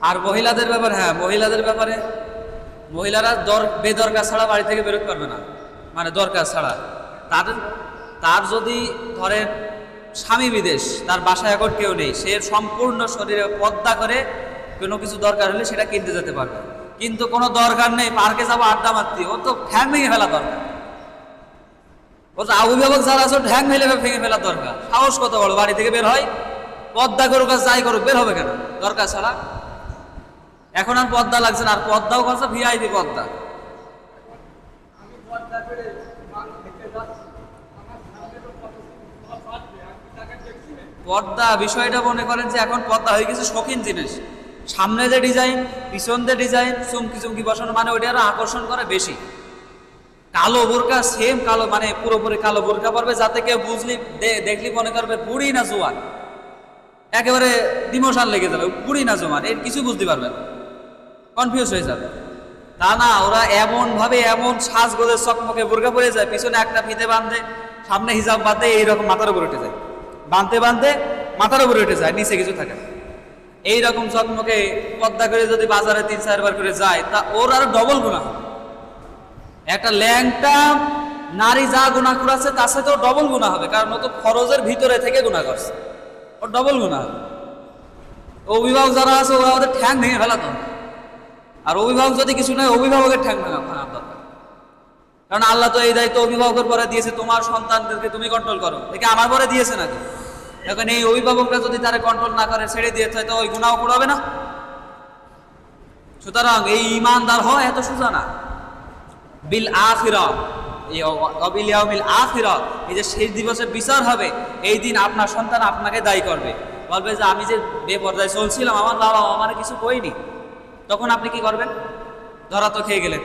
আর মহিলাদের ব্যাপারে, হ্যাঁ মহিলাদের ব্যাপারে, মহিলারা বেদরকার ছাড়া বাড়ি থেকে বেরোতে পারবে না, মানে দরকার ছাড়া। তার যদি ধরেন স্বামী বিদেশ, তার বাসায় এখন কেউ নেই, সে সম্পূর্ণ শরীরে পর্দা করে কোনো কিছু দরকার হলে সেটা কিনতে যেতে পারবে। কিন্তু কোনো দরকার নেই, পার্কে যাবো আড্ডা মারতে, ও তো ঠ্যাং ভেঙে ফেলা দরকার। ও তো অভিভাবক যারা আছে ঠ্যাং ভেঙে ফেলা দরকার। সাহস কত বড়, বাড়ি থেকে বের হয়, পর্দা করুক আর যাই করুক, বের হবে কেন দরকার ছাড়া? এখন আর পর্দা লাগছে না, আর পর্দাও করছে ভিআইপি পর্দা। পর্দা বিষয়টা মনে করেন যে এখন পর্দা হয়ে গেছে শৌখিন জিনিস। সামনে যে ডিজাইন, পিছন যে ডিজাইন, চুমকি চুমকি বসানো, মানে ওইটা আরো আকর্ষণ করে বেশি। কালো বোরকা, সেম কালো, মানে পুরোপুরি কালো বোরকা পরবে, যাতে কেউ বুঝলি দেখলি মনে করবে বুড়ি না জোয়ান, একেবারে ডিমোশন লেগে যাবে, বুড়ি না জোয়ান এর কিছু বুঝতে পারবে না, কনফিউজ হয়ে যাবে। তা না, ওরা এমন ভাবে এমন সাজগোজের চকমকে বোরকা পরে যায়, পিছনে একটা ফিতে বাঁধে, সামনে হিজাব বাঁধে, এইরকম মাথার উপরে উঠে যায়, বাঁধতে বাঁধতে মাথার উপরে উঠে যায়, নিচে কিছু থাকে না। এইরকম চকমকে পর্দা করে যদি বাজারে 3-4 বার করে যায়, তা ওর আরো ডবল গুনাহ হবে। একটা ল্যাংটা নারী যা গুনাহ করেছে তার সাথে ওর ডবল গুনাহ হবে, কারণ ও তো ফরজের ভিতরে থেকে গুনাহ করছে, ওর ডবল গুনাহ হবে। অভিভাবক যারা আছে ওরা ওদের ঠ্যাং ভেঙে ফেলা দরকার। আর অভিভাবক যদি কিছু নয়, অভিভাবকের ঠ্যাং ভাঙা দরকার। কারণ আল্লাহ তো এই দায়িত্ব অভিভাবকের পরে দিয়েছে, তোমার সন্তানদেরকে তুমি কন্ট্রোল করো, একে আমার পরে দিয়েছে নাকি? এখন এই অভিভাবকরা যদি তারা কন্ট্রোল না করে, ছেড়ে দিয়ে তো ওই গুনাহ পড়াবে না। সুতরাং এই ইমানদার হয় এত সোজা না। বিল আখিরা, এই অবিল ইয়াউমিল আখিরা, এই যে শেষ দিবসে বিচার হবে, এই দিন আপনার সন্তান আপনাকে দায়ী করবে, বলবে যে আমি যে বেপরদায় চলছিলাম, আমার বাবা আমার কিছু কইনি। তখন আপনি কি করবেন? ধরা তো খেয়ে গেলেন।